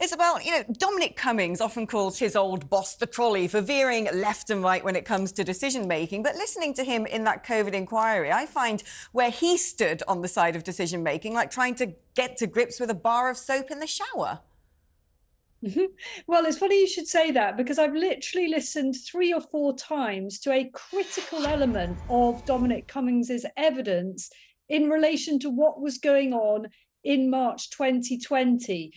Isabel, Dominic Cummings often calls his old boss the trolley for veering left and right when it comes to decision-making. But listening to him in that COVID inquiry, I find where he stood on the side of decision-making like trying to get to grips with a bar of soap in the shower. Well, it's funny you should say that, because I've literally listened 3 or 4 times to a critical element of Dominic Cummings's evidence in relation to what was going on in March 2020.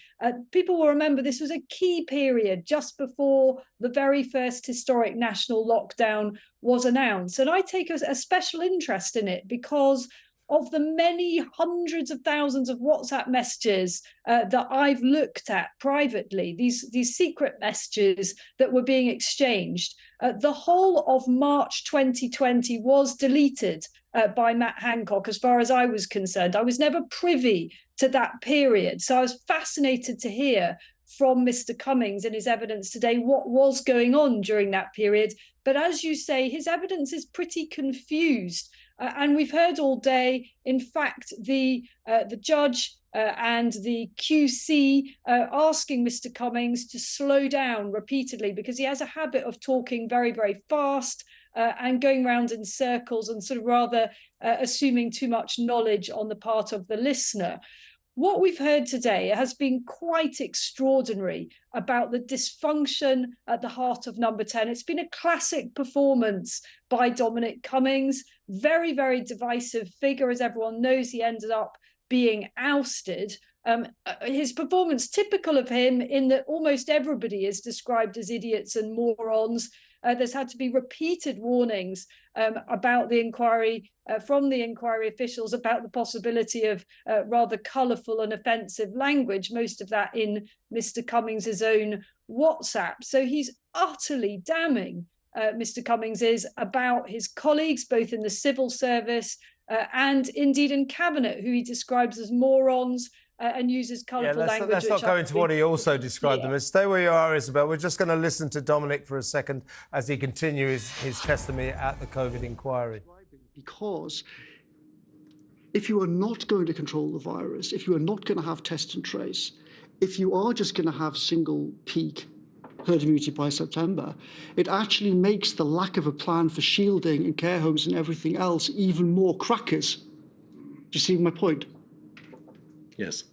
People will remember this was a key period just before the very first historic national lockdown was announced. And I take a special interest in it because of the many hundreds of thousands of WhatsApp messages that I've looked at privately, these secret messages that were being exchanged. The whole of March 2020 was deleted by Matt Hancock, as far as I was concerned. I was never privy to that period. So I was fascinated to hear from Mr. Cummings in his evidence today what was going on during that period. But as you say, his evidence is pretty confused. And we've heard all day, in fact, the judge and the QC asking Mr. Cummings to slow down repeatedly, because he has a habit of talking very, very fast and going round in circles and sort of rather assuming too much knowledge on the part of the listener. What we've heard today has been quite extraordinary about the dysfunction at the heart of Number 10. It's been a classic performance by Dominic Cummings, very, very divisive figure. As everyone knows, he ended up being ousted. His performance, typical of him, in that almost everybody is described as idiots and morons. There's had to be repeated warnings about the inquiry, from the inquiry officials, about the possibility of rather colourful and offensive language, most of that in Mr. Cummings' own WhatsApp. So he's utterly damning, Mr. Cummings is, about his colleagues, both in the civil service and indeed in cabinet, who he describes as morons, and uses colourful language. Let's not go into what he also described them as. Stay where you are, Isabel. We're just going to listen to Dominic for a second as he continues his testimony at the COVID inquiry. Because if you are not going to control the virus, if you are not going to have test and trace, if you are just going to have single peak herd immunity by September, it actually makes the lack of a plan for shielding and care homes and everything else even more crackers. Do you see my point? Yes.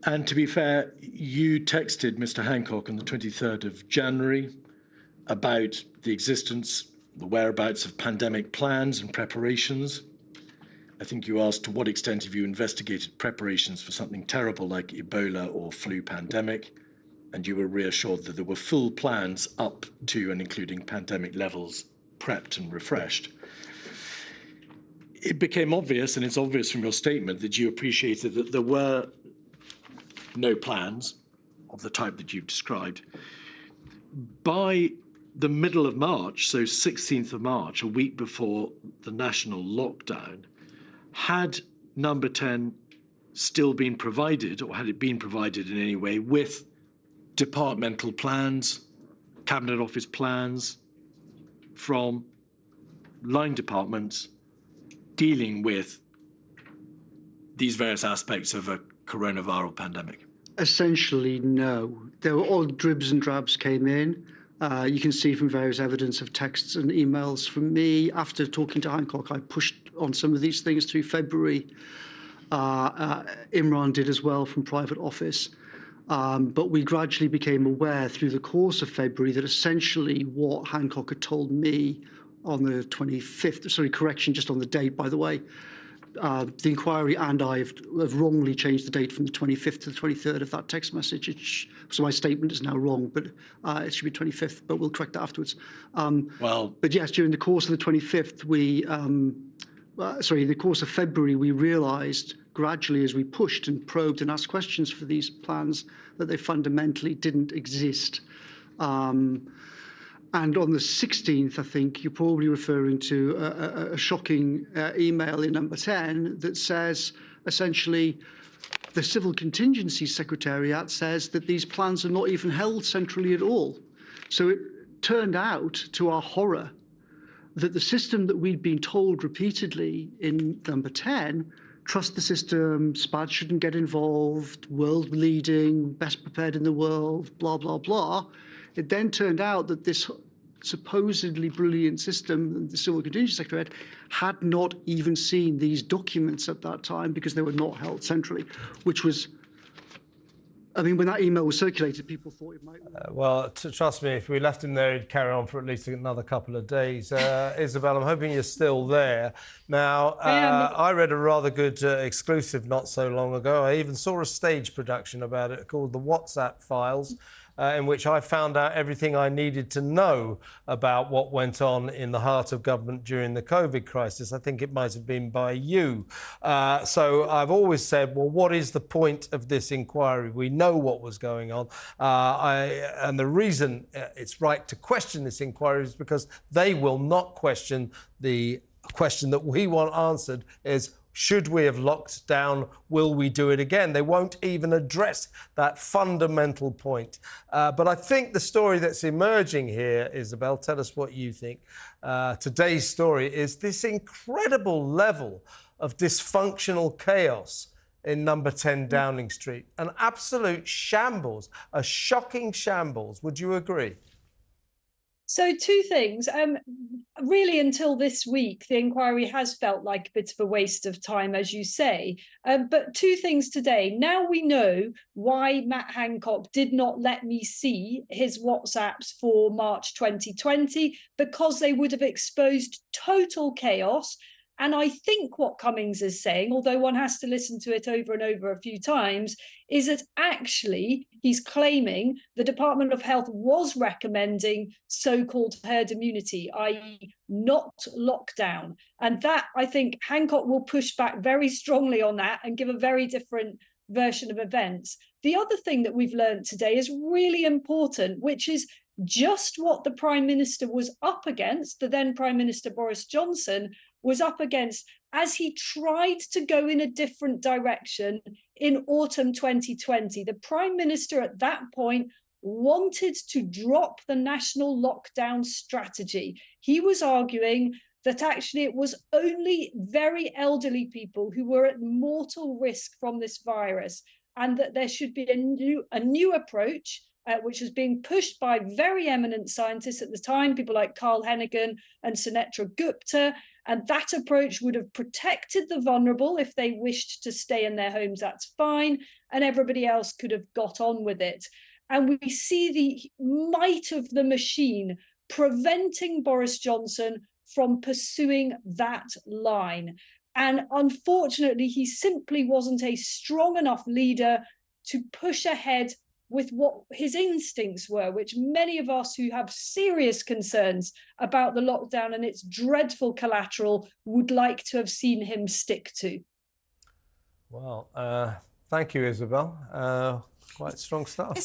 And to be fair, you texted Mr. Hancock on the 23rd of January about the existence, the whereabouts of pandemic plans and preparations. I think you asked, to what extent have you investigated preparations for something terrible like Ebola or flu pandemic? And you were reassured that there were full plans up to and including pandemic levels, prepped and refreshed. It became obvious, and it's obvious from your statement, that you appreciated that there were no plans of the type that you've described. By the middle of March, so 16th of March, a week before the national lockdown, had Number 10 still been provided, or had it been provided in any way, with departmental plans, Cabinet Office plans from line departments dealing with these various aspects of a coronavirus pandemic? Essentially, no. There were all dribs and drabs came in. You can see from various evidence of texts and emails from me. After talking to Hancock, I pushed on some of these things through February. Imran did as well from private office. But we gradually became aware through the course of February that essentially what Hancock had told me on the 25th, sorry, correction, just on the date, by the way, the inquiry and I have wrongly changed the date from the 25th to the 23rd of that text message. So my statement is now wrong, but it should be 25th, but we'll correct that afterwards. But yes, during the course of the 25th, in the course of February, we realised gradually as we pushed and probed and asked questions for these plans that they fundamentally didn't exist. And on the 16th, I think you're probably referring to a shocking email in Number 10 that says, essentially, the Civil Contingency Secretariat says that these plans are not even held centrally at all. So it turned out, to our horror, that the system that we'd been told repeatedly in Number 10 trust the system, SPAD shouldn't get involved, world leading, best prepared in the world, blah, blah, blah. It then turned out that this supposedly brilliant system, the Civil Contingency Secretariat, had not even seen these documents at that time because they were not held centrally, which was, I mean, when that email was circulated, people thought it might... Well, trust me, if we left him there, he'd carry on for at least another couple of days. Isabel, I'm hoping you're still there. Now, I read a rather good exclusive not so long ago. I even saw a stage production about it called The WhatsApp Files, in which I found out everything I needed to know about what went on in the heart of government during the COVID crisis. I think it might have been by you. So I've always said, well, what is the point of this inquiry? We know what was going on. And the reason it's right to question this inquiry is because they will not question the question that we want answered is, should we have locked down? Will we do it again? They won't even address that fundamental point. But I think the story that's emerging here, Isabel, tell us what you think. Today's story is this incredible level of dysfunctional chaos in number 10 Downing Street. An absolute shambles, a shocking shambles. Would you agree? So two things. Really, until this week, the inquiry has felt like a bit of a waste of time, as you say. But two things today. Now we know why Matt Hancock did not let me see his WhatsApps for March 2020, because they would have exposed total chaos. And I think what Cummings is saying, although one has to listen to it over and over a few times, is that actually he's claiming the Department of Health was recommending so-called herd immunity, i.e. not lockdown. And that, I think, Hancock will push back very strongly on that and give a very different version of events. The other thing that we've learned today is really important, which is just what the Prime Minister was up against, the then Prime Minister Boris Johnson, was up against as he tried to go in a different direction in autumn 2020. The Prime Minister at that point wanted to drop the national lockdown strategy. He was arguing that actually it was only very elderly people who were at mortal risk from this virus, and that there should be a new approach, which was being pushed by very eminent scientists at the time, people like Carl Hennigan and Sunetra Gupta. And that approach would have protected the vulnerable. If they wished to stay in their homes, that's fine. And everybody else could have got on with it. And we see the might of the machine preventing Boris Johnson from pursuing that line. And unfortunately, he simply wasn't a strong enough leader to push ahead with what his instincts were, which many of us who have serious concerns about the lockdown and its dreadful collateral would like to have seen him stick to. Well, thank you, Isabel. Quite strong stuff.